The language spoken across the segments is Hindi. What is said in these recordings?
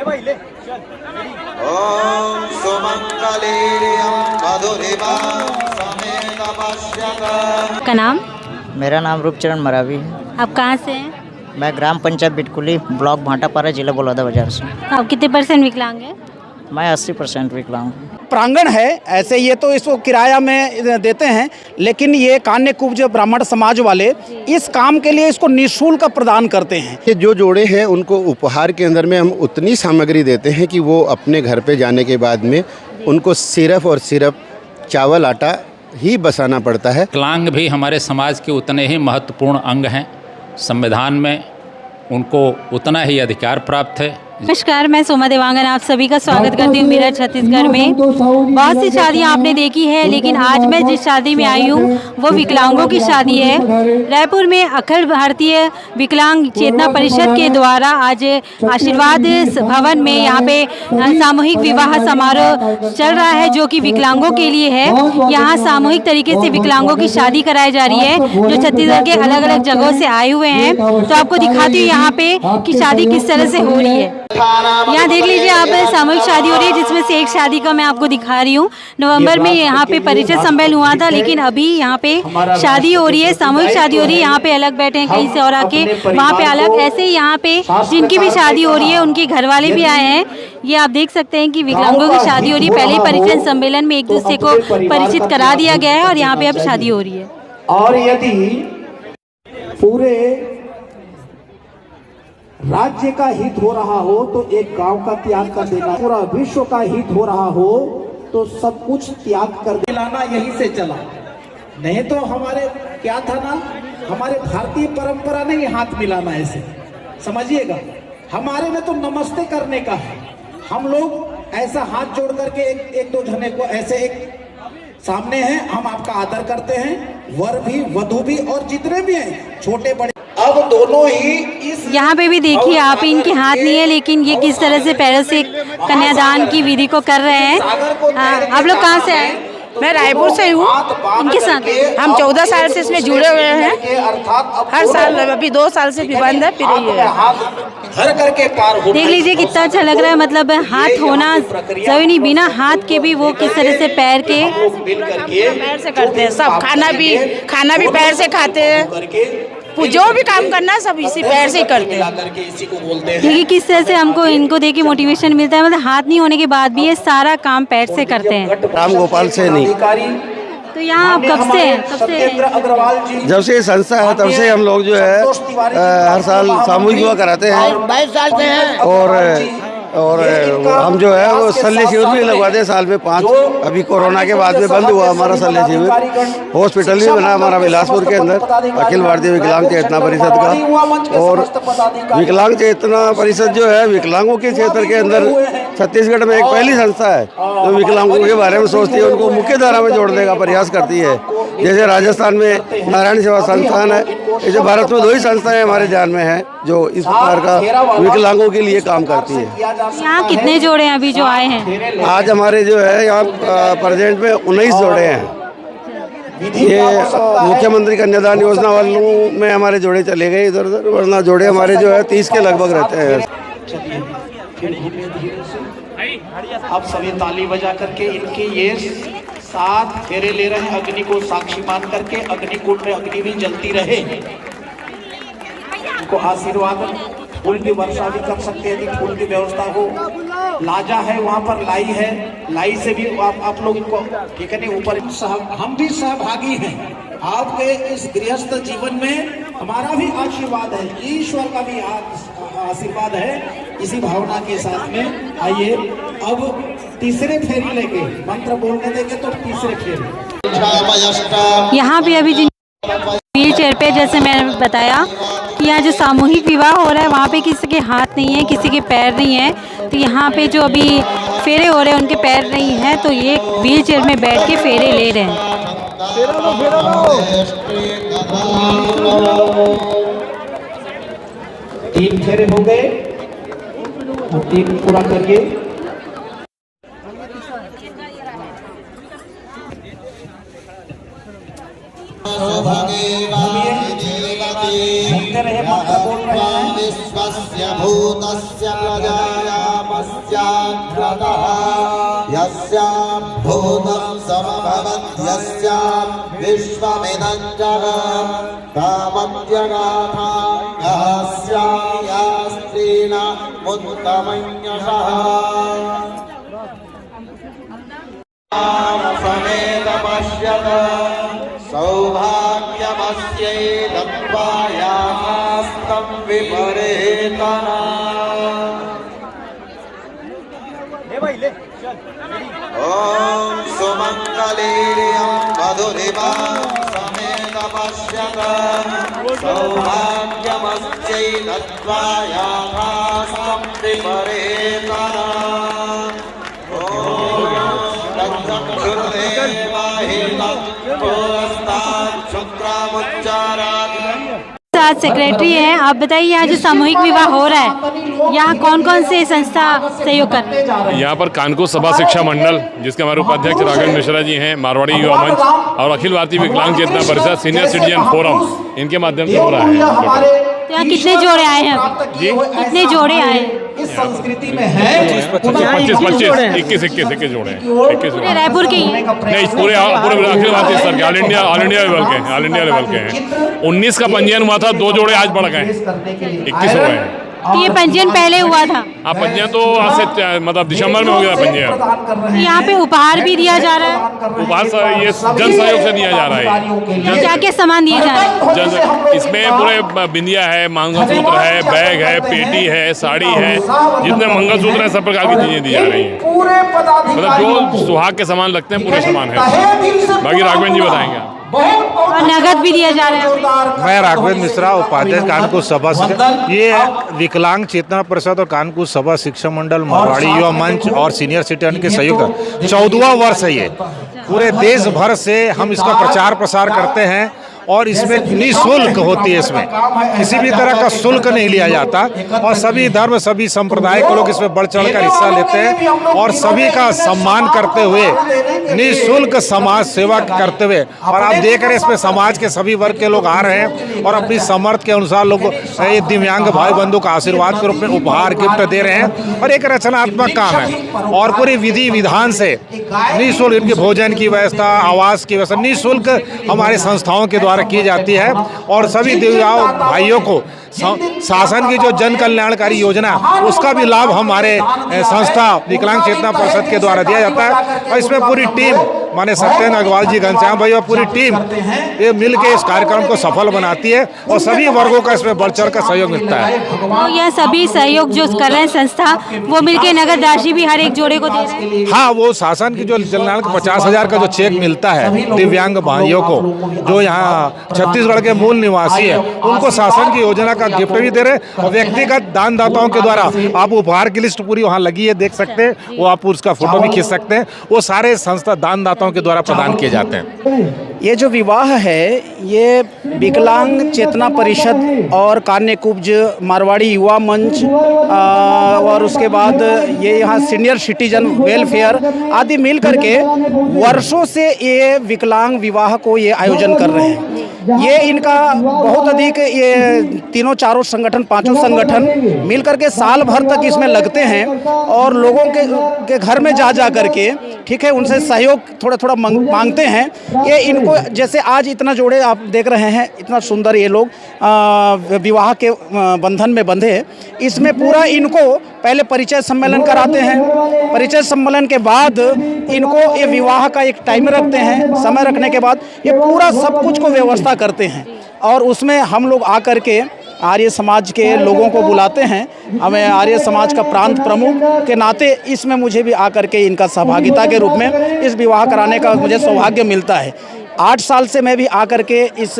ओम सुमंगलेयं मधुरिमां समेत पश्यत। का नाम? मेरा नाम रूपचरण मरावी है। आप कहाँ से हैं? मैं ग्राम पंचायत बिटकुली, ब्लॉक भाटापारा, जिला बलौदाबाजार से। आप कितने % विकलांग हैं? मैं 80% विकलांग हूँ। प्रांगण है ऐसे, ये तो इसको किराया में देते हैं, लेकिन ये कान्यकुब्ज ब्राह्मण समाज वाले इस काम के लिए इसको निःशुल्क प्रदान करते हैं। ये जो जोड़े हैं उनको उपहार के अंदर में हम उतनी सामग्री देते हैं कि वो अपने घर पे जाने के बाद में उनको सिर्फ और सिर्फ चावल आटा ही बसाना पड़ता है। विकलांग भी हमारे समाज के उतने ही महत्वपूर्ण अंग हैं। संविधान में उनको उतना ही अधिकार प्राप्त है। नमस्कार, मैं सोमा देवांगन आप सभी का स्वागत करती हूँ मेरठ छत्तीसगढ़ में। बहुत सी शादियाँ आपने देखी है, लेकिन आज मैं जिस शादी में आई हूँ वो विकलांगों की शादी है। रायपुर में अखिल भारतीय विकलांग चेतना परिषद के द्वारा आज आशीर्वाद भवन में यहाँ पे सामूहिक विवाह समारोह चल रहा है, जो कि विकलांगों के लिए है। यहाँ सामूहिक तरीके से विकलांगों की शादी कराई जा रही है, जो छत्तीसगढ़ के अलग अलग जगहों से आए हुए हैं। तो आपको दिखाती हूँ यहाँ पे कि शादी किस तरह से हो रही है। यहाँ देख लीजिए आप, सामूहिक शादी हो रही है, जिसमें से एक शादी का मैं आपको दिखा रही हूँ। नवंबर में यहाँ पे परिचय सम्मेलन हुआ था, लेकिन अभी यहाँ पे शादी हो रही है, सामूहिक शादी हो रही है। यहाँ पे अलग बैठे हैं कहीं से और आके, वहाँ पे अलग। ऐसे ही यहाँ पे जिनकी भी शादी हो रही है उनके घर वाले भी आए हैं। ये आप देख सकते हैं कि विकलांगों की शादी हो रही है। पहले ही परिचय सम्मेलन में एक दूसरे को परिचित करा दिया गया है और यहाँ पे अब शादी हो रही है। और यदि पूरे राज्य का हित हो रहा हो तो एक गांव का त्याग कर देना, पूरा विश्व का हित हो रहा हो तो सब कुछ त्याग कर दिलाना यहीं से चला। नहीं तो हमारे क्या था ना, हमारे भारतीय परंपरा ने हाथ मिलाना, ऐसे समझिएगा। हमारे में तो नमस्ते करने का है। हम लोग ऐसा हाथ जोड़ करके एक दो जने को ऐसे एक सामने हैं, हम आपका आदर करते हैं, वर भी वधू भी और जितने भी हैं छोटे बड़े। अब दोनों ही यहाँ पे भी देखिए आप, इनके हाथ नहीं है, लेकिन ये किस तरह से पैरों से कन्यादान की विधि को कर रहे हैं। आप लोग कहाँ से आए? मैं रायपुर से हूँ। इनके साथ हम 14 साल से इसमें जुड़े हुए हैं। हर साल, अभी 2 साल से भी बंद है, फिर ये देख लीजिए कितना अच्छा लग रहा है। मतलब हाथ होना जरूरी नहीं, बिना हाथ के भी वो किस तरह से पैर से करते हैं। सब खाना भी पैर से खाते हैं। जो भी काम करना है सब इसी पैर से ही करते हैं। देखिए किस तरह से हमको इनको देख के मोटिवेशन मिलता है। मतलब हाथ नहीं होने के बाद भी ये सारा काम पैर से करते हैं। राम गोपाल से नहीं। तो यहाँ आप कब से हैं? जब से संस्था है तब से हम लोग जो है हर साल सामूहिक विवाह कराते हैं। 22 साल से हैं। और हम जो है वो शल्य शिविर भी लगवाते हैं साल में 5। अभी कोरोना के बाद में बंद हुआ हमारा शल्य शिविर। हॉस्पिटल भी बना हमारा बिलासपुर के अंदर, अखिल भारतीय विकलांग चेतना परिषद का। और विकलांग चेतना परिषद जो है विकलांगों के क्षेत्र के अंदर छत्तीसगढ़ में एक पहली संस्था है जो विकलांगों के बारे में सोचती है, उनको मुख्य धारा में जोड़ने का प्रयास करती है। जैसे राजस्थान में नारायण सेवा संस्थान है, ऐसे भारत में 2 ही संस्थाएं हमारे ध्यान में हैं जो इस प्रकार का विकलांगों के लिए काम करती है। यहाँ कितने जोड़े हैं अभी जो आए हैं? आज हमारे जो है यहाँ प्रेजेंट में 19 जोड़े हैं। ये मुख्यमंत्री कन्यादान योजना वालों में हमारे जोड़े चले गए इधर उधर, वरना जोड़े हमारे जो है 30 के लगभग रहते हैं। अब सभी ताली बजा करके इनके ये 7 फेरे ले रहे हैं, अग्नि को साक्षी मान करके। अग्निकुंड में अग्नि भी जलती रहे, इनको आशीर्वाद। फूल की वर्षा भी कर सकते हैं यदि फूल की व्यवस्था हो। लाजा है वहाँ पर, लाई है, लाई से भी आप लोग इनको ठीक है नहीं ऊपर। हम भी सहभागी हैं आपके इस गृहस्थ जीवन में, हमारा भी आशीर्वाद है, ईश्वर का भी आशीर्वाद है। इसी भावना के साथ में आइए अब तीसरे फेरी लेके मंत्र बोलने देंगे तो तीसरे फेरी। यहाँ भी अभी जिन व्हील चेयर पे, जैसे मैंने बताया कि यहाँ जो सामूहिक विवाह हो रहा है वहाँ पे किसी के हाथ नहीं है, किसी के पैर नहीं है। तो यहाँ पे जो अभी फेरे हो रहे हैं उनके पैर नहीं है, तो ये व्हील चेयर में बैठ के फेरे ले रहे हैं। 3 फेरे हो गए, 3 पूरा करिए। घूमते रहे, मंत्र बोल रहे हैं। यस्याग्रतः यस्यां भूतं समभवत् यस्यां विश्वमिदं जगत् तावद्यगाथास्या स्त्रीणामुत्तमन्यषः समेत पश्यत सौभाग्यमस्यै दत्त्वायास्तं विपरेतना ॐ सुमङ्गलेर्यं मधुरिमा समेत पश्यत सौभाग्यमस्यै दत्त्वायास्तं विपरेतना साथ सेक्रेटरी हैं। आप बताइए यहाँ जो सामूहिक विवाह हो रहा है यहाँ कौन कौन से संस्था सहयोग कर रहे हैं? यहाँ पर कानपुर सभा शिक्षा मंडल जिसके हमारे उपाध्यक्ष राघवेंद्र मिश्रा जी हैं, मारवाड़ी युवा मंच और अखिल भारतीय विकलांग चेतना परिषद सीनियर सिटीजन फोरम, इनके माध्यम से हो रहा है। यहाँ कितने जोड़े आए हैं? कितने जोड़े आए हैं? इस संस्कृति में है 25 21 जोड़े हैं। पूरे रायपुर के ही? नहीं, पूरे अखिल भारतीय स्तर के ऑल इंडिया लेवल के हैं। 19 का पंजीयन हुआ था, 2 जोड़े आज बढ़ गए, 21 हो गए हैं। ये पंजीयन पहले हुआ था? हाँ, पंजीयन तो आज से मतलब दिसंबर में हो गया पंजीयन। यहाँ पे उपहार भी दिया जा रहा है? उपहार ये जन सहयोग से दिया जा रहा है। क्या क्या सामान दिए जा रहे हैं? इसमें पूरे बिंदिया है, मंगलसूत्र है, बैग है, पेटी है, साड़ी है, जितने मंगलसूत्र है सब प्रकार की चीजें दी जा रही हैं। मतलब जो सुहाग के सामान लगते हैं पूरे सामान है। बाकी राघवेंद्र जी बताएंगे। और नगद भी दिया जा रहा है? मैं राघवेंद्र मिश्रा, उपाध्यक्ष कानपुर सभा शिक्षा, ये विकलांग चेतना परिषद और कानपुर सभा शिक्षा मंडल, मारवाड़ी युवा मंच और सीनियर सिटीजन के सहयोग 14वां वर्ष है ये। पूरे देश भर से हम इसका प्रचार प्रसार करते हैं और इसमें निःशुल्क होती है। इसमें किसी भी तरह का शुल्क नहीं लिया जाता और सभी धर्म सभी संप्रदाय के लोग इसमें बढ़ चढ़ कर हिस्सा लेते हैं और सभी का सम्मान करते हुए निःशुल्क समाज सेवा करते हुए। और आप देख रहे हैं इसमें समाज के सभी वर्ग के लोग आ रहे हैं और अपनी समर्थ के अनुसार लोग दिव्यांग भाई बंधु का आशीर्वाद के रूप में उपहार गिफ्ट दे रहे हैं और एक रचनात्मक काम है। और पूरी विधि विधान से निःशुल्क इनके भोजन की व्यवस्था, आवास की व्यवस्था निःशुल्क हमारे संस्थाओं के द्वारा की जाती है। और सभी दिव्यांग भाइयों को शासन की जो जन कल्याणकारी योजना उसका भी लाभ हमारे संस्था विकलांग चेतना परिषद के द्वारा दिया जाता है। और इसमें पूरी टीम माने सत्येंद्र अग्रवाल जी, घनश्याम भाई और पूरी टीम ये मिल के इस कार्यक्रम को सफल बनाती है और सभी वर्गों का इसमें बढ़ चढ़ कर सहयोग मिलता है। तो यह सभी सहयोग जो कर रहे हैं संस्था वो मिलके नगद राशि भी हर एक जोड़े को दे रहे हैं? हाँ, वो शासन की जो जननायक 50,000 का जो चेक मिलता है दिव्यांग भाइयों को जो यहाँ छत्तीसगढ़ के मूल निवासी है उनको शासन की योजना का गिफ्ट भी दे रहे हैं। और व्यक्तिगत दानदाताओं के द्वारा आप उपहार की लिस्ट पूरी वहाँ लगी है, देख सकते हैं, वो आप उसका फोटो भी खींच सकते हैं। वो सारे संस्था दानदाताओं के द्वारा प्रदान किए जाते हैं। ये जो विवाह है ये विकलांग चेतना परिषद और कान्यकुब्ज मारवाड़ी युवा मंच और उसके बाद ये यहाँ सीनियर सिटीजन वेलफेयर आदि मिल करके वर्षों से ये विकलांग विवाह को ये आयोजन कर रहे हैं। ये इनका बहुत अधिक ये तीनों चारों संगठन, 5 संगठन मिल करके साल भर तक इसमें लगते हैं और लोगों के घर में जा करके ठीक है उनसे सहयोग थोड़ा मांगते हैं। ये इनको जैसे आज इतना जोड़े आप देख रहे हैं, इतना सुंदर ये लोग विवाह के बंधन में बंधे हैं। इसमें पूरा इनको पहले परिचय सम्मेलन कराते हैं, परिचय सम्मेलन के बाद इनको ये विवाह का एक टाइम रखते हैं, समय रखने के बाद ये पूरा सब कुछ को व्यवस्था करते हैं और उसमें हम लोग आकर के आर्य समाज के लोगों को बुलाते हैं। हमें आर्य समाज का प्रांत प्रमुख के नाते इसमें मुझे भी आकर के इनका सहभागिता के रूप में इस विवाह कराने का मुझे सौभाग्य मिलता है। 8 साल से मैं भी आकर के इस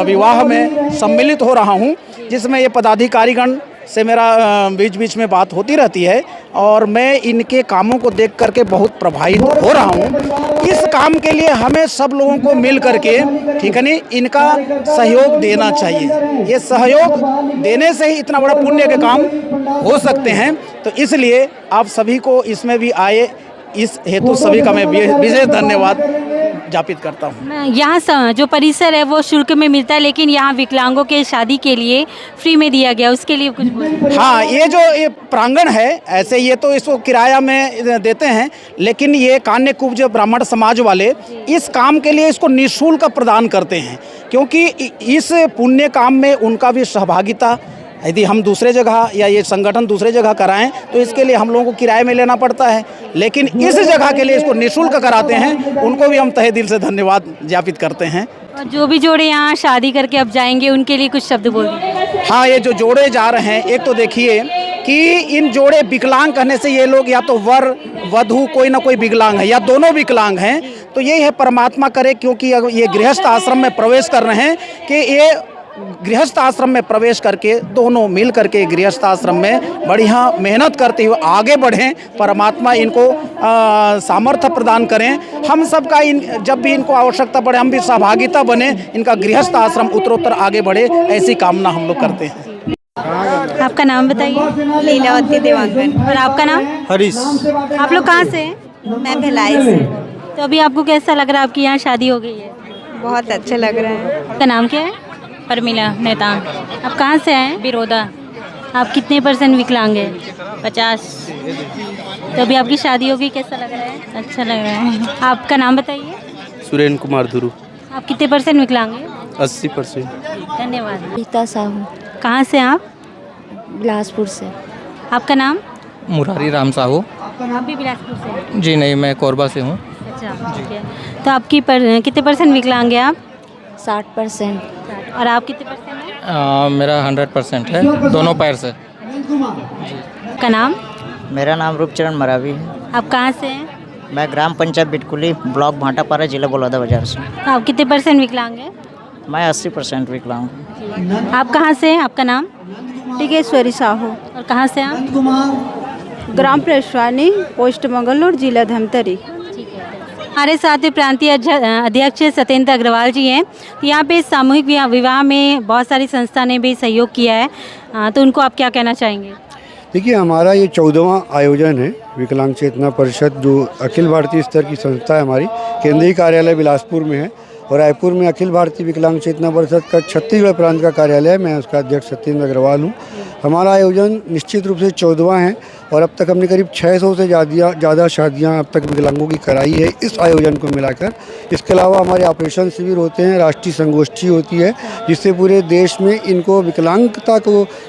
विवाह में सम्मिलित हो रहा हूँ, जिसमें ये पदाधिकारीगण से मेरा बीच में बात होती रहती है और मैं इनके कामों को देख करके बहुत प्रभावित हो रहा हूँ। इस काम के लिए हमें सब लोगों को मिल करके ठीक है नहीं इनका सहयोग देना चाहिए। ये सहयोग देने से ही इतना बड़ा पुण्य के काम हो सकते हैं। तो इसलिए आप सभी को इसमें भी आए, इस हेतु सभी का मैं विशेष धन्यवाद ज्ञापित करता हूँ। यहाँ जो परिसर है वो शुल्क में मिलता है, लेकिन यहाँ विकलांगों के शादी के लिए फ्री में दिया गया, उसके लिए कुछ बोलिए। हाँ, ये प्रांगण है, ऐसे ये तो इसको किराया में देते हैं, लेकिन ये कान्यकुब्ज ब्राह्मण समाज वाले इस काम के लिए इसको निःशुल्क प्रदान करते हैं, क्योंकि इस पुण्य काम में उनका भी सहभागिता, यदि हम दूसरे जगह या ये संगठन दूसरे जगह कराएं तो इसके लिए हम लोगों को किराए में लेना पड़ता है, लेकिन इस जगह के लिए इसको निःशुल्क कराते हैं, उनको भी हम तहे दिल से धन्यवाद ज्ञापित करते हैं। और जो भी जोड़े यहाँ शादी करके अब जाएंगे उनके लिए कुछ शब्द बोल दीजिए। हाँ, ये जो जोड़े जा रहे हैं, एक तो देखिए कि इन जोड़े विकलांग कहने से ये लोग या तो वर वधू कोई ना कोई विकलांग है या दोनों विकलांग हैं, तो ये है परमात्मा करे, क्योंकि ये गृहस्थ आश्रम में प्रवेश कर रहे हैं कि ये गृहस्थ आश्रम में प्रवेश करके दोनों मिल करके गृहस्थ आश्रम में बढ़िया मेहनत करते हुए आगे बढ़ें, परमात्मा इनको सामर्थ्य प्रदान करें। हम सब का जब भी इनको आवश्यकता पड़े हम भी सहभागिता बने, इनका गृहस्थ आश्रम उत्तरोत्तर आगे बढ़े, ऐसी कामना हम लोग करते हैं। आपका नाम बताइए। लीलावती देवांगन। और आपका नाम? हरीश। आप लोग कहाँ से हैं? मैं भिलाई से। तो अभी आपको कैसा लग रहा है, आपकी यहाँ शादी हो गई है? बहुत अच्छा लग रहा है। आपका नाम क्या है? परमिला नेतांग। आप कहाँ से आए? बिरोदा। आप कितने % विकलांग हैं? 50। तो अभी आपकी शादी होगी, कैसा लग रहा है? अच्छा लग रहा है। आपका नाम बताइए। सुरेन कुमार धुरु। आप कितने % विकलांग हैं? 80%। धन्यवाद। रीता साहू। कहाँ से आप? बिलासपुर से। आपका नाम? मुरारी राम साहू। आप भी बिलासपुर से? जी नहीं, मैं कोरबा से हूँ। अच्छा, ठीक है। तो आपकी कितने % विकलांग हैं आप? 60%। और आप कितने % हैं? मेरा 100% है, दोनों पैर से। का नाम? मेरा नाम रूपचरण मरावी है। आप कहाँ से हैं? मैं ग्राम पंचायत बिटकुली, ब्लॉक भाटापारा, जिला बलौदा बाजार से। आप कितने % विकलांग हैं? मैं 80% विकलांग हूँ। आप कहाँ से हैं? आपका नाम? टिकेश्वरी साहू। और कहाँ से आप? ग्राम प्रश्वानी, पोस्ट मंगलूर, जिला धमतरी। हमारे साथ में प्रांतीय अध्यक्ष सत्येंद्र अग्रवाल जी हैं। तो यहाँ पे सामूहिक विवाह में बहुत सारी संस्था ने भी सहयोग किया है, तो उनको आप क्या कहना चाहेंगे? देखिए, हमारा ये 14वां आयोजन है विकलांग चेतना परिषद, जो अखिल भारतीय स्तर की संस्था है। हमारी केंद्रीय कार्यालय बिलासपुर में है और रायपुर में अखिल भारतीय विकलांग चेतना परिषद का छत्तीसगढ़ प्रांत का कार्यालय है। मैं उसका अध्यक्ष सत्येंद्र अग्रवाल हूँ। हमारा आयोजन निश्चित रूप से 14वां है और अब तक हमने करीब 600 से ज़्यादा शादियां अब तक विकलांगों की कराई है इस आयोजन को मिलाकर। इसके अलावा हमारे ऑपरेशन शिविर होते हैं, राष्ट्रीय संगोष्ठी होती है, जिससे पूरे देश में इनको विकलांगता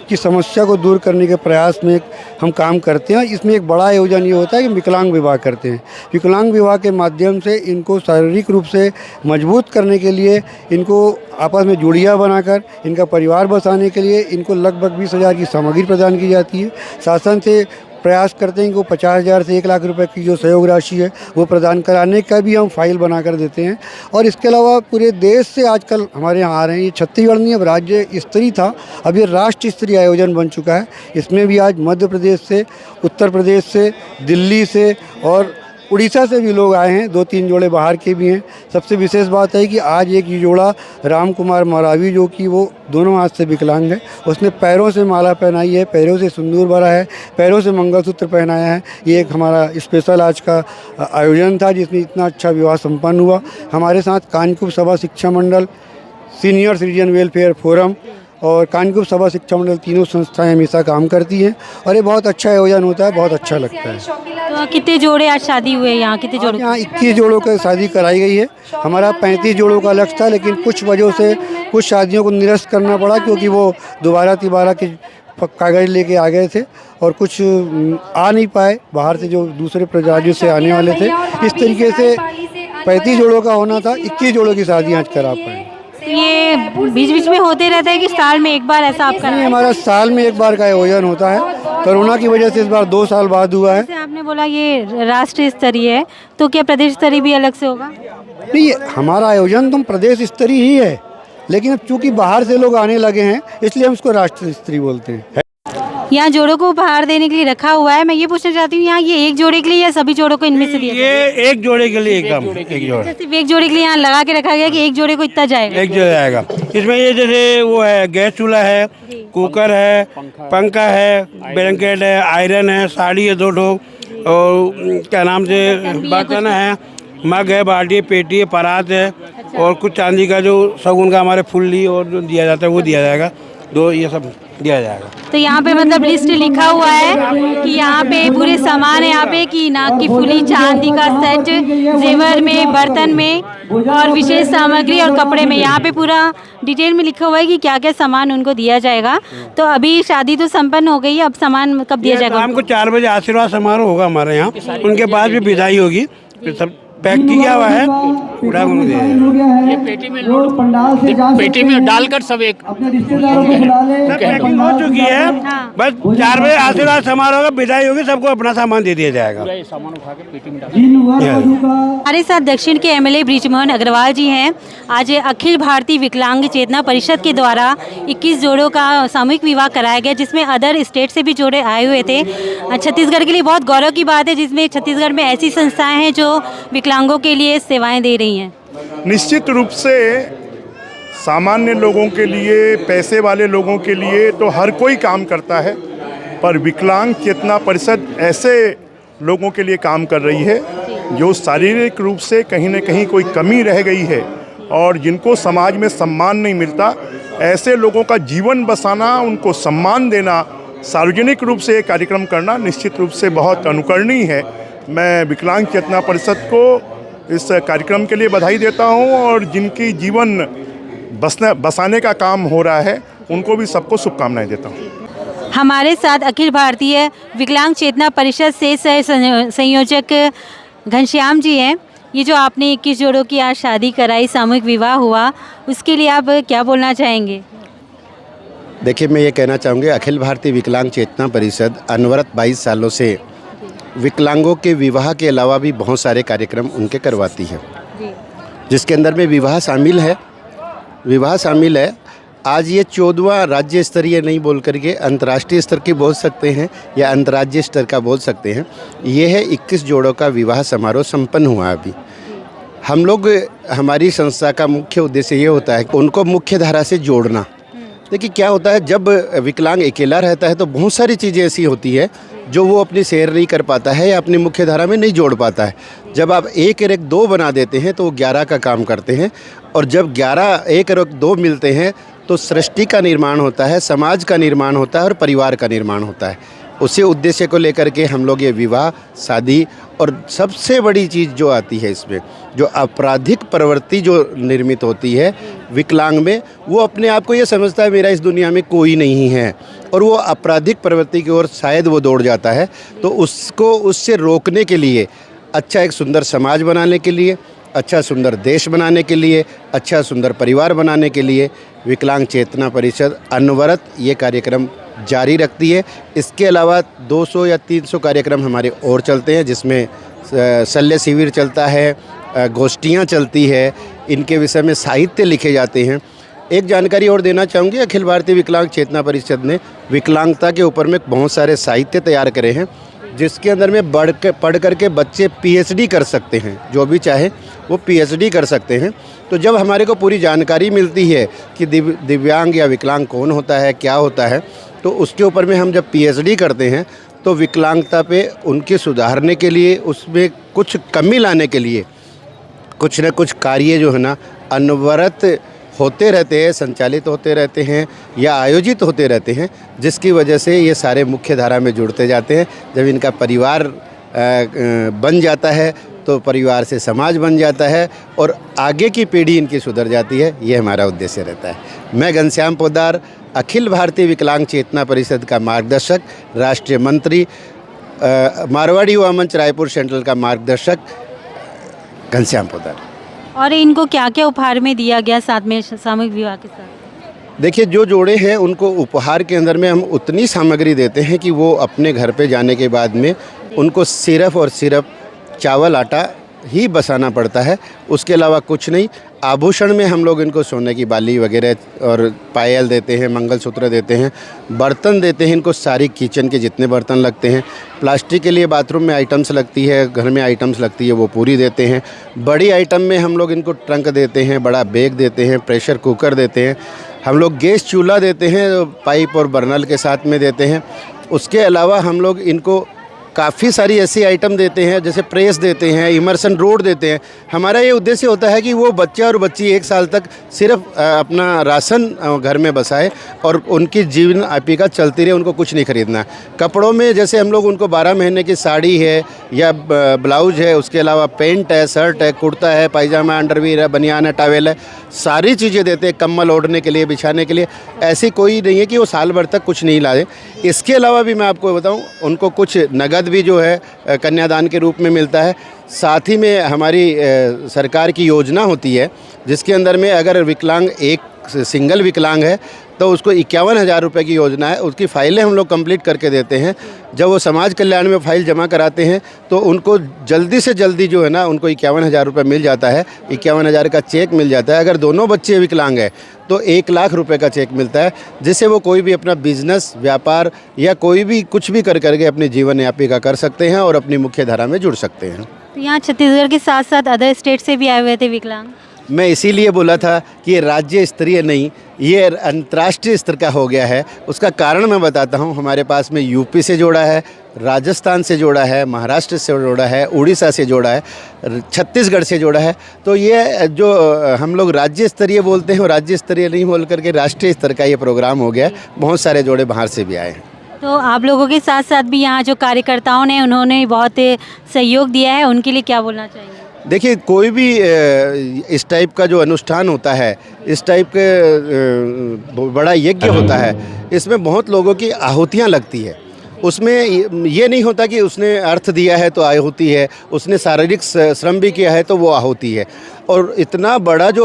की समस्या को दूर करने के प्रयास में हम काम करते हैं। इसमें एक बड़ा आयोजन ये होता है कि विकलांग विवाह करते हैं। विकलांग विवाह के माध्यम से इनको शारीरिक रूप से मजबूत करने के लिए, इनको आपस में जोड़ियाँ बनाकर इनका परिवार बसाने के लिए इनको लगभग 20,000 की सामग्री प्रदान की जाती है। शासन से प्रयास करते हैं कि वो 50,000 से 1 लाख रुपए की जो सहयोग राशि है वो प्रदान कराने का भी हम फाइल बनाकर देते हैं। और इसके अलावा पूरे देश से आजकल हमारे यहाँ आ रहे हैं। ये छत्तीसगढ़ नहीं, अब राज्य स्तरीय था, अब ये राष्ट्र स्तरीय आयोजन बन चुका है। इसमें भी आज मध्य प्रदेश से, उत्तर प्रदेश से, दिल्ली से और उड़ीसा से भी लोग आए हैं। 2-3 जोड़े बाहर के भी हैं। सबसे विशेष बात है कि आज एक जोड़ा राम कुमार मरावी, जो कि वो दोनों हाथ से विकलांग है, उसने पैरों से माला पहनाई है, पैरों से सिंदूर भरा है, पैरों से मंगलसूत्र पहनाया है। ये एक हमारा स्पेशल आज का आयोजन था जिसमें इतना अच्छा विवाह संपन्न हुआ। हमारे साथ कानकुब सभा शिक्षा मंडल, सीनियर सिटीजन वेलफेयर फोरम और कानकुब सभा शिक्षा मंडल, तीनों संस्थाएं हमेशा काम करती हैं और ये बहुत अच्छा आयोजन होता है, बहुत अच्छा लगता है। तो कितने जोड़े आज शादी हुए यहाँ? कितने जोड़े? यहाँ 21 जोड़ों की शादी कराई गई है। हमारा 35 जोड़ों का लक्ष्य था, लेकिन कुछ वजहों से कुछ शादियों को निरस्त करना पड़ा, क्योंकि वो दोबारा के कागज़ लेके आ गए थे और कुछ आ नहीं पाए बाहर से, जो दूसरे राज्यों से आने वाले थे। इस तरीके से 35 जोड़ों का होना था, 21 जोड़ों की शादी आज करा पाए। ये बीच बीच में होते रहता है कि साल में एक बार ऐसा आपका? नहीं, हमारा साल में एक बार का आयोजन होता है। कोरोना की वजह से इस बार 2 साल बाद हुआ है। जैसे आपने बोला ये राष्ट्रीय स्तरीय है, तो क्या प्रदेश स्तरीय भी अलग से होगा? नहीं, हमारा आयोजन तो प्रदेश स्तरीय ही है, लेकिन अब चूँकि बाहर से लोग आने लगे हैं इसलिए हम इसको राष्ट्रीय स्तरीय बोलते हैं। यहाँ जोड़ों को उपहार देने के लिए रखा हुआ है। मैं ये पूछना चाहती हूँ, यहाँ ये एक जोड़े के लिए या सभी जोड़ों को इनमें से दिया? ये एक जोड़े के लिए, एकदम एक जोड़े। सिर्फ एक जोड़े के लिए यहाँ लगा के रखा गया कि एक जोड़े को इतना जाएगा? एक जोड़े आएगा। इसमें ये जैसे वो है, गैस चूल्हा है, कुकर है, पंखा है, ब्लैंकेट है, आयरन है, साड़ी है 2 ठो, और क्या नाम से बर्तन है, मग है, बाल्टी है, पेटी है, परात है और कुछ चांदी का जो शगुन का हमारे फुल्ली और जो दिया जाता है वो दिया जाएगा। दो ये सब दिया जाएगा। तो यहाँ पे मतलब लिस्ट लिखा हुआ है कि यहाँ पे पूरे सामान है, यहाँ पे कि नाक की फुली, चांदी का सेट, जेवर में, बर्तन में और विशेष सामग्री और कपड़े में, यहाँ पे पूरा डिटेल में लिखा हुआ है कि क्या क्या सामान उनको दिया जाएगा। तो अभी शादी तो संपन्न हो गई है, अब सामान कब दिया जाएगा? शाम को 4 बजे आशीर्वाद समारोह होगा हमारे यहाँ, उनके बाद भी विदाई होगी। फिर सब पैक किया हुआ है, उड़ा ये पेटी में पेटी में डालकर सब एक पैकिंग हो चुकी है। बस 4 बजे आशीर्वाद समारोह होगा, विदाई होगी, सबको अपना सामान दे दिया जाएगा। हमारे साथ दक्षिण के एमएलए बृजमोहन अग्रवाल जी हैं। आज अखिल भारतीय विकलांग चेतना परिषद के द्वारा 21 जोड़ों का सामूहिक विवाह कराया गया, जिसमें अदर स्टेट से भी जोड़े आए हुए थे। छत्तीसगढ़ के लिए बहुत गौरव की बात है, जिसमें छत्तीसगढ़ में ऐसी संस्थाएं हैं जो विकलांगों के लिए सेवाएं दे रही हैं। निश्चित रूप से सामान्य लोगों के लिए, पैसे वाले लोगों के लिए तो हर कोई काम करता है, पर विकलांग चेतना परिषद ऐसे लोगों के लिए काम कर रही है जो शारीरिक रूप से कहीं न कहीं कोई कमी रह गई है और जिनको समाज में सम्मान नहीं मिलता। ऐसे लोगों का जीवन बसाना, उनको सम्मान देना, सार्वजनिक रूप से ये कार्यक्रम करना निश्चित रूप से बहुत अनुकरणीय है। मैं विकलांग चेतना परिषद को इस कार्यक्रम के लिए बधाई देता हूं और जिनकी जीवन बसाने का काम हो रहा है उनको भी सबको शुभकामनाएं देता हूं। हमारे साथ अखिल भारतीय विकलांग चेतना परिषद से संयोजक घनश्याम जी हैं। ये जो आपने 21 जोड़ों की आज शादी कराई, सामूहिक विवाह हुआ, उसके लिए आप क्या बोलना चाहेंगे? देखिए, मैं ये कहना चाहूँगी, अखिल भारतीय विकलांग चेतना परिषद अनवरत 22 सालों से विकलांगों के विवाह के अलावा भी बहुत सारे कार्यक्रम उनके करवाती है, जिसके अंदर में विवाह शामिल है। आज ये 14वां राज्य स्तरीय नहीं बोल करके अंतर्राष्ट्रीय स्तर के बोल सकते हैं या अंतर्राज्यीय स्तर का बोल सकते हैं। ये है 21 जोड़ों का विवाह समारोह संपन्न हुआ। अभी हम लोग, हमारी संस्था का मुख्य उद्देश्य ये होता है कि उनको मुख्य धारा से जोड़ना। देखिए क्या होता है, जब विकलांग अकेला रहता है तो बहुत सारी चीज़ें ऐसी होती है जो वो अपनी शेयर नहीं कर पाता है या अपनी मुख्य धारा में नहीं जोड़ पाता है। जब आप 1 और 1 2 बना देते हैं तो वो 11 का काम करते हैं, और जब 11 1 और 2 मिलते हैं तो सृष्टि का निर्माण होता है, समाज का निर्माण होता है और परिवार का निर्माण होता है। उसी उद्देश्य को लेकर के हम लोग ये विवाह, शादी और सबसे बड़ी चीज़ जो आती है इसमें, जो आपराधिक प्रवृत्ति जो निर्मित होती है विकलांग में, वो अपने आप को ये समझता है मेरा इस दुनिया में कोई नहीं है, और वो आपराधिक प्रवृत्ति की ओर शायद वो दौड़ जाता है। तो उसको, उससे रोकने के लिए, अच्छा एक सुंदर समाज बनाने के लिए, अच्छा सुंदर देश बनाने के लिए, अच्छा सुंदर परिवार बनाने के लिए विकलांग चेतना परिषद अनवरत ये कार्यक्रम जारी रखती है। इसके अलावा 200 या 300 कार्यक्रम हमारे और चलते हैं, जिसमें शल्य शिविर चलता है, गोष्ठियाँ चलती है, इनके विषय में साहित्य लिखे जाते हैं। एक जानकारी और देना चाहूँगी, अखिल भारतीय विकलांग चेतना परिषद ने विकलांगता के ऊपर में बहुत सारे साहित्य तैयार करे हैं, जिसके अंदर में पढ़ करके बच्चे PhD कर सकते हैं। जो भी चाहे वो PhD कर सकते हैं। तो जब हमारे को पूरी जानकारी मिलती है कि दिव्यांग या विकलांग कौन होता है, क्या होता है, तो उसके ऊपर में हम जब PhD करते हैं तो विकलांगता पे उनके सुधारने के लिए, उसमें कुछ कमी लाने के लिए कुछ न कुछ कार्य जो है ना अनवरत होते रहते हैं, संचालित होते रहते हैं या आयोजित होते रहते हैं, जिसकी वजह से ये सारे मुख्य धारा में जुड़ते जाते हैं। जब इनका परिवार बन जाता है तो परिवार से समाज बन जाता है और आगे की पीढ़ी इनकी सुधर जाती है। ये हमारा उद्देश्य रहता है। मैं घनश्याम पोद्दार, अखिल भारतीय विकलांग चेतना परिषद का मार्गदर्शक, राष्ट्रीय मंत्री, मारवाड़ी युवा मंच रायपुर सेंट्रल का मार्गदर्शक घनश्याम पोद्दार। और इनको क्या क्या उपहार में दिया गया साथ में सामूहिक विवाह के साथ? देखिए, जो जोड़े हैं उनको उपहार के अंदर में हम उतनी सामग्री देते हैं कि वो अपने घर पे जाने के बाद में उनको सिर्फ और सिर्फ चावल आटा ही बसाना पड़ता है, उसके अलावा कुछ नहीं। आभूषण में हम लोग इनको सोने की बाली वगैरह और पायल देते हैं, मंगलसूत्र देते हैं, बर्तन देते हैं इनको, सारी किचन के जितने बर्तन लगते हैं, प्लास्टिक के लिए बाथरूम में आइटम्स लगती है, घर में आइटम्स लगती है, वो पूरी देते हैं। बड़ी आइटम में हम लोग इनको ट्रंक देते हैं, बड़ा बैग देते हैं, प्रेशर कुकर देते हैं, हम लोग गैस चूल्हा देते हैं, पाइप और बर्नल के साथ में देते हैं। उसके अलावा हम लोग इनको काफ़ी सारी ऐसी आइटम देते हैं, जैसे प्रेस देते हैं, इमर्सन रोड देते हैं। हमारा ये उद्देश्य होता है कि वो बच्चा और बच्ची 1 साल तक सिर्फ अपना राशन घर में बसाए और उनकी जीवन आजीविका चलती रहे, उनको कुछ नहीं खरीदना। कपड़ों में जैसे हम लोग उनको 12 महीने की साड़ी है या ब्लाउज है, उसके अलावा पेंट है, शर्ट है, कुर्ता है, पायजामा, अंडरवियर है, बनियान है, टॉवेल है, सारी चीज़ें देते हैं, कम्बल ओढ़ने के लिए, बिछाने के लिए। ऐसी कोई नहीं है कि वो साल भर तक कुछ नहीं लाए। इसके अलावा भी मैं आपको बताऊं, उनको कुछ नगद भी जो है कन्यादान के रूप में मिलता है। साथ ही में हमारी सरकार की योजना होती है जिसके अंदर में अगर विकलांग एक सिंगल विकलांग है तो उसको 51,000 रुपये की योजना है, उसकी फ़ाइलें हम लोग कंप्लीट करके देते हैं। जब वो समाज कल्याण में फ़ाइल जमा कराते हैं तो उनको जल्दी से जल्दी जो है ना उनको 51,000 रुपये मिल जाता है, 51,000 का चेक मिल जाता है। अगर दोनों बच्चे विकलांग हैं तो 1 लाख रुपए का चेक मिलता है, जिससे वो कोई भी अपना बिजनेस, व्यापार या कोई भी कुछ भी करके अपने जीवन यापिका कर सकते हैं और अपनी मुख्य धारा में जुड़ सकते हैं। तो यहाँ छत्तीसगढ़ के साथ साथ अदर स्टेट से भी आए हुए थे विकलांग? मैं इसीलिए बोला था कि ये राज्य स्तरीय नहीं, ये अंतर्राष्ट्रीय स्तर का हो गया है। उसका कारण मैं बताता हूँ। हमारे पास में यूपी से जोड़ा है, राजस्थान से जोड़ा है, महाराष्ट्र से जोड़ा है, उड़ीसा से जोड़ा है, छत्तीसगढ़ से जोड़ा है। तो ये जो हम लोग राज्य स्तरीय बोलते हैं, राज्य स्तरीय नहीं बोल करके राष्ट्रीय स्तर का ये प्रोग्राम हो गया। बहुत सारे जोड़े बाहर से भी आए हैं। तो आप लोगों के साथ साथ भी यहाँ जो कार्यकर्ताओं ने उन्होंने बहुत सहयोग दिया है, उनके लिए क्या बोलना चाहिए? देखिए, कोई भी इस टाइप का जो अनुष्ठान होता है, इस टाइप के बड़ा यज्ञ होता है, इसमें बहुत लोगों की आहुतियाँ लगती है। उसमें ये नहीं होता कि उसने अर्थ दिया है तो आहुति है, उसने शारीरिक श्रम भी किया है तो वो आहुति है। और इतना बड़ा जो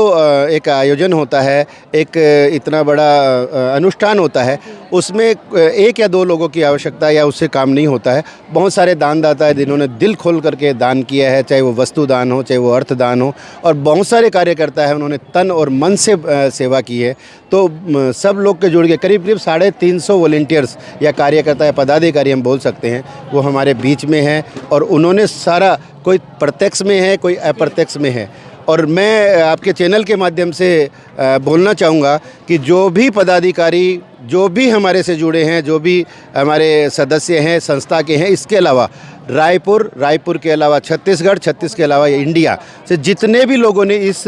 एक आयोजन होता है, एक इतना बड़ा अनुष्ठान होता है, उसमें 1 या 2 लोगों की आवश्यकता या उससे काम नहीं होता है। बहुत सारे दानदाता है जिन्होंने दिल खोल करके दान किया है, चाहे वो वस्तु दान हो, चाहे वो अर्थ दान हो, और बहुत सारे कार्यकर्ता है उन्होंने तन और मन से सेवा की है। तो सब लोग के जुड़ के करीब 350 वॉलंटियर्स या कार्यकर्ता या पदाधिकारी हम बोल सकते हैं, वो हमारे बीच में हैं। और उन्होंने सारा, कोई प्रत्यक्ष में है, कोई अप्रत्यक्ष में है। और मैं आपके चैनल के माध्यम से बोलना चाहूँगा कि जो भी पदाधिकारी, जो भी हमारे से जुड़े हैं, जो भी हमारे सदस्य हैं संस्था के हैं, इसके अलावा रायपुर के अलावा छत्तीसगढ़ के अलावा इंडिया से जितने भी लोगों ने इस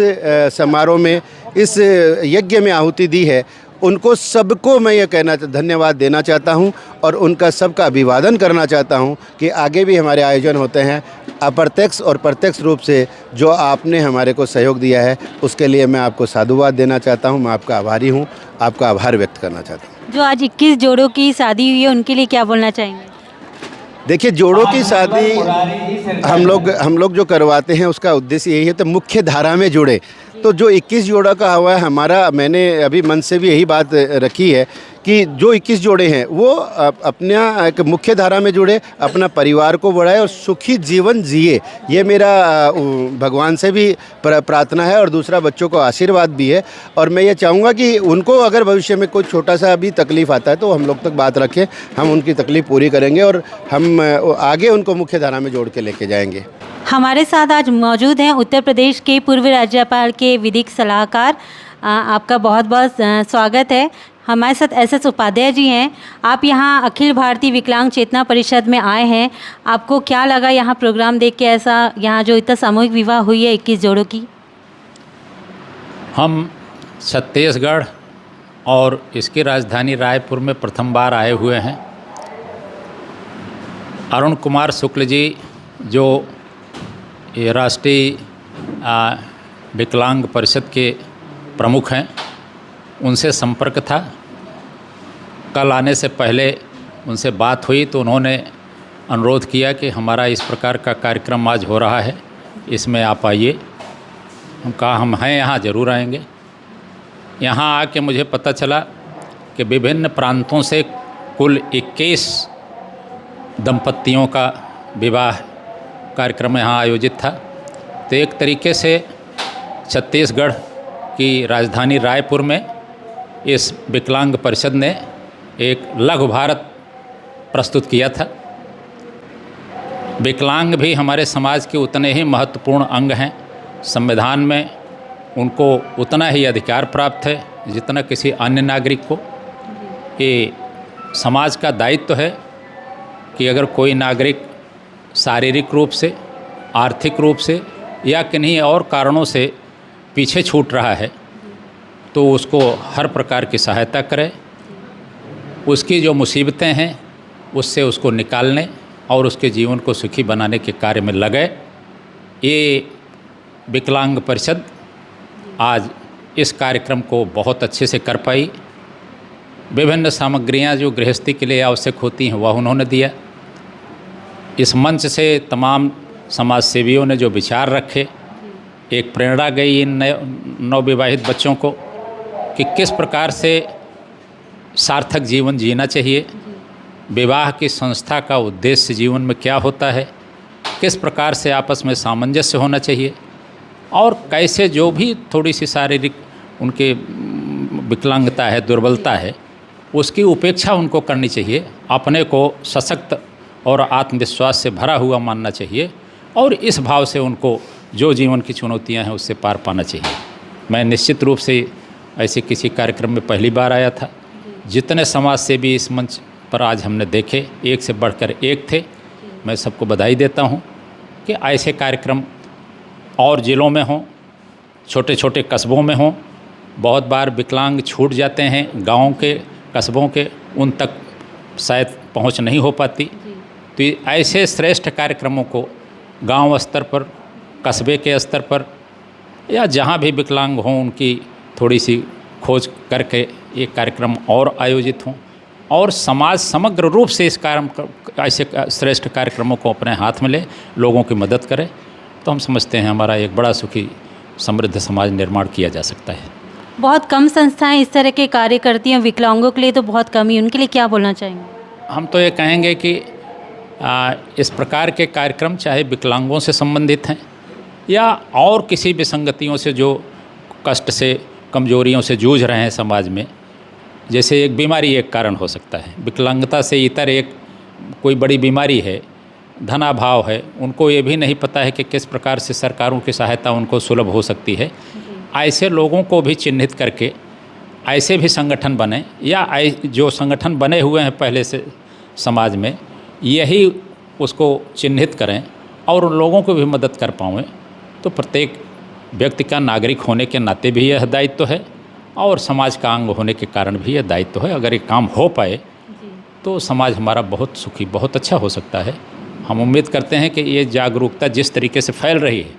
समारोह में, इस यज्ञ में आहुति दी है, उनको सबको मैं ये धन्यवाद देना चाहता हूँ और उनका सबका अभिवादन करना चाहता हूँ कि आगे भी हमारे आयोजन होते हैं। अप्रत्यक्ष और प्रत्यक्ष रूप से जो आपने हमारे को सहयोग दिया है, उसके लिए मैं आपको साधुवाद देना चाहता हूँ। मैं आपका आभारी हूँ, आपका आभार व्यक्त करना चाहता हूँ। जो आज 21 जोड़ों की शादी हुई है, उनके लिए क्या बोलना चाहेंगे? देखिए, जोड़ों की शादी हम लोग जो करवाते हैं उसका उद्देश्य यही है तो मुख्य धारा में जुड़े। तो जो 21 जोड़ा का हुआ है हमारा, मैंने अभी मन से भी यही बात रखी है कि जो 21 जोड़े हैं वो अपना एक मुख्य धारा में जुड़े, अपना परिवार को बढ़ाए और सुखी जीवन जिए। ये मेरा भगवान से भी प्रार्थना है और दूसरा बच्चों को आशीर्वाद भी है। और मैं ये चाहूँगा कि उनको अगर भविष्य में कोई छोटा सा भी तकलीफ़ आता है तो हम लोग तक बात रखें, हम उनकी तकलीफ़ पूरी करेंगे और हम आगे उनको मुख्य धारा में जोड़ के लेके जाएंगे। हमारे साथ आज मौजूद हैं उत्तर प्रदेश के पूर्व राज्यपाल के विधिक सलाहकार। आपका बहुत बहुत स्वागत है। हमारे साथ SS उपाध्याय जी हैं। आप यहाँ अखिल भारतीय विकलांग चेतना परिषद में आए हैं। आपको क्या लगा यहाँ प्रोग्राम देख के, ऐसा यहाँ जो इतना सामूहिक विवाह हुई है 21 जोड़ों की? हम छत्तीसगढ़ और इसकी राजधानी रायपुर में प्रथम बार आए हुए हैं। अरुण कुमार शुक्ल जी जो ये राष्ट्रीय विकलांग परिषद के प्रमुख हैं, उनसे संपर्क था। कल आने से पहले उनसे बात हुई तो उन्होंने अनुरोध किया कि हमारा इस प्रकार का कार्यक्रम आज हो रहा है, इसमें आप आइए। हम कहा हम हैं यहाँ, ज़रूर आएंगे। यहाँ आके मुझे पता चला कि विभिन्न प्रांतों से कुल 21 दंपत्तियों का विवाह कार्यक्रम यहाँ आयोजित था। तो एक तरीके से छत्तीसगढ़ की राजधानी रायपुर में इस विकलांग परिषद ने एक लघु भारत प्रस्तुत किया था। विकलांग भी हमारे समाज के उतने ही महत्वपूर्ण अंग हैं। संविधान में उनको उतना ही अधिकार प्राप्त है जितना किसी अन्य नागरिक को। ये समाज का दायित्व है कि अगर कोई नागरिक शारीरिक रूप से, आर्थिक रूप से या किन्हीं और कारणों से पीछे छूट रहा है तो उसको हर प्रकार की सहायता करें, उसकी जो मुसीबतें हैं उससे उसको निकालने और उसके जीवन को सुखी बनाने के कार्य में लगे। ये विकलांग परिषद आज इस कार्यक्रम को बहुत अच्छे से कर पाई। विभिन्न सामग्रियां जो गृहस्थी के लिए आवश्यक होती हैं वह उन्होंने दिया। इस मंच से तमाम समाज सेवियों ने जो विचार रखे, एक प्रेरणा गई इन नवविवाहित बच्चों को कि किस प्रकार से सार्थक जीवन जीना चाहिए, विवाह की संस्था का उद्देश्य जीवन में क्या होता है, किस प्रकार से आपस में सामंजस्य होना चाहिए और कैसे जो भी थोड़ी सी शारीरिक उनके विकलांगता है, दुर्बलता है, उसकी उपेक्षा उनको करनी चाहिए, अपने को सशक्त और आत्मविश्वास से भरा हुआ मानना चाहिए और इस भाव से उनको जो जीवन की चुनौतियां हैं उससे पार पाना चाहिए। मैं निश्चित रूप से ऐसे किसी कार्यक्रम में पहली बार आया था। जितने समाज सेवी इस मंच पर आज हमने देखे, एक से बढ़कर एक थे। मैं सबको बधाई देता हूं कि ऐसे कार्यक्रम और ज़िलों में हों, छोटे छोटे कस्बों में हों। बहुत बार विकलांग छूट जाते हैं, गाँव के कस्बों के उन तक शायद पहुंच नहीं हो पाती। तो ऐसे श्रेष्ठ कार्यक्रमों को गांव स्तर पर, कस्बे के स्तर पर या जहां भी विकलांग हों उनकी थोड़ी सी खोज करके ये कार्यक्रम और आयोजित हों और समाज समग्र रूप से इस ऐसे श्रेष्ठ कार्यक्रमों को अपने हाथ में ले लोगों की मदद करे तो हम समझते हैं हमारा एक बड़ा सुखी समृद्ध समाज निर्माण किया जा सकता है। बहुत कम संस्थाएं इस तरह के कार्य करती हैं, विकलांगों के लिए तो बहुत कम ही। उनके लिए क्या बोलना चाहेंगे? हम तो ये कहेंगे कि इस प्रकार के कार्यक्रम चाहे विकलांगों से संबंधित हैं या और किसी विसंगतियों से जो कष्ट से, कमजोरियों से जूझ रहे हैं समाज में, जैसे एक बीमारी एक कारण हो सकता है, विकलांगता से इतर एक कोई बड़ी बीमारी है, धनाभाव है, उनको ये भी नहीं पता है कि किस प्रकार से सरकारों की सहायता उनको सुलभ हो सकती है। ऐसे लोगों को भी चिन्हित करके ऐसे भी संगठन बने या जो संगठन बने हुए हैं पहले से समाज में, यही उसको चिन्हित करें और उन लोगों को भी मदद कर पाएँ तो प्रत्येक व्यक्ति का नागरिक होने के नाते भी यह दायित्व है और समाज का अंग होने के कारण भी यह दायित्व है। अगर ये काम हो पाए तो समाज हमारा बहुत सुखी, बहुत अच्छा हो सकता है। हम उम्मीद करते हैं कि ये जागरूकता जिस तरीके से फैल रही है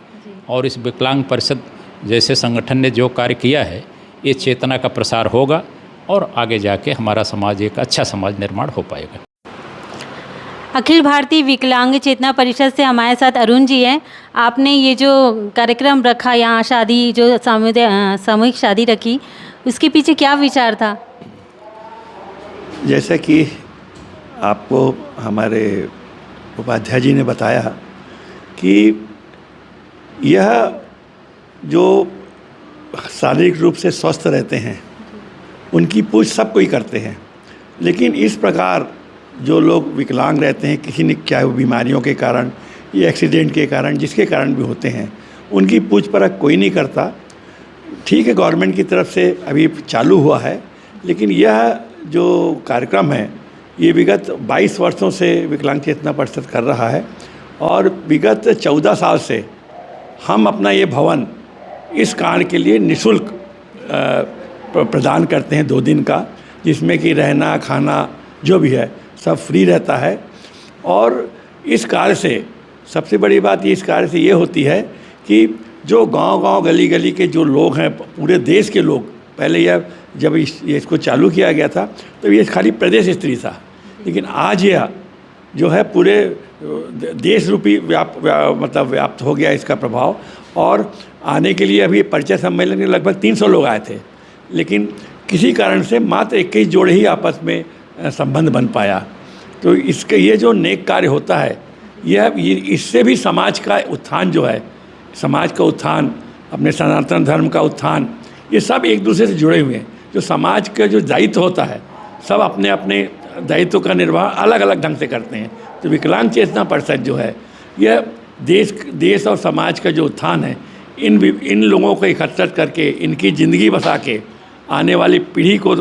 और इस विकलांग परिषद जैसे संगठन ने जो कार्य किया है, ये चेतना का प्रसार होगा और आगे जाके हमारा समाज एक अच्छा समाज निर्माण हो पाएगा। अखिल भारतीय विकलांग चेतना परिषद से हमारे साथ अरुण जी हैं। आपने ये जो कार्यक्रम रखा, यहाँ शादी जो सामूहिक शादी रखी, उसके पीछे क्या विचार था? जैसा कि आपको हमारे उपाध्याय जी ने बताया कि यह जो शारीरिक रूप से स्वस्थ रहते हैं उनकी पूछ सब कोई करते हैं, लेकिन इस प्रकार जो लोग विकलांग रहते हैं, किसी ने क्या बीमारियों के कारण या एक्सीडेंट के कारण, जिसके कारण भी होते हैं, उनकी पूछ परख कोई नहीं करता। ठीक है, गवर्नमेंट की तरफ से अभी चालू हुआ है, लेकिन यह जो कार्यक्रम है ये विगत 22 वर्षों से विकलांग चेतना परिषद कर रहा है और विगत 14 साल से हम अपना ये भवन इस कार्य के लिए निःशुल्क प्रदान करते हैं 2 दिन का, जिसमें कि रहना खाना जो भी है सब फ्री रहता है। और इस कार्य से सबसे बड़ी बात इस कार्य से ये होती है कि जो गांव-गांव गली-गली के जो लोग हैं, पूरे देश के लोग, पहले यह जब इसको चालू किया गया था तो ये खाली प्रदेश स्तरीय था, लेकिन आज यह जो है पूरे देश रूपी व्याप्त हो गया इसका प्रभाव। और आने के लिए अभी परिचय सम्मेलन में लगभग 300 लोग आए थे, लेकिन किसी कारण से मात्र 21 जोड़े ही आपस में संबंध बन पाया। तो इसके ये जो नेक कार्य होता है, यह इससे भी समाज का उत्थान जो है, समाज का उत्थान, अपने सनातन धर्म का उत्थान, ये सब एक दूसरे से जुड़े हुए हैं। जो समाज का जो दायित्व होता है, सब अपने अपने दायित्व का निर्वाह अलग अलग ढंग से करते हैं। तो विकलांग चेतना परिषद जो है, यह देश और समाज का जो उत्थान है, इन लोगों को एकत्रित करके, इनकी ज़िंदगी बसा के आने वाली पीढ़ी को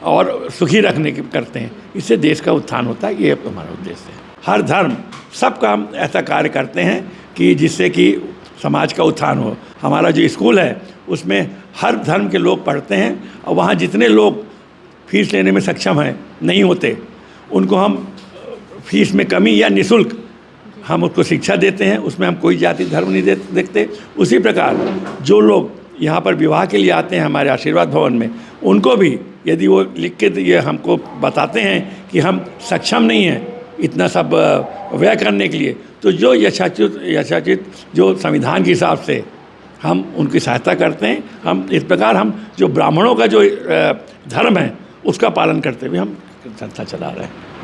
और सुखी रखने की करते हैं। इससे देश का उत्थान होता है। ये हमारा उद्देश्य है। हर धर्म सब काम ऐसा कार्य करते हैं कि जिससे कि समाज का उत्थान हो। हमारा जो स्कूल है उसमें हर धर्म के लोग पढ़ते हैं और वहाँ जितने लोग फीस लेने में सक्षम हैं नहीं होते उनको हम फीस में कमी या निःशुल्क हम उसको शिक्षा देते हैं। उसमें हम कोई जाति धर्म नहीं देखते। उसी प्रकार जो लोग यहाँ पर विवाह के लिए आते हैं हमारे आशीर्वाद भवन में, उनको भी यदि वो लिख के ये हमको बताते हैं कि हम सक्षम नहीं हैं इतना सब व्यय करने के लिए, तो जो यथाचित जो संविधान के हिसाब से हम उनकी सहायता करते हैं। हम इस प्रकार हम जो ब्राह्मणों का जो धर्म है उसका पालन करते हुए हम संस्था चला रहे हैं।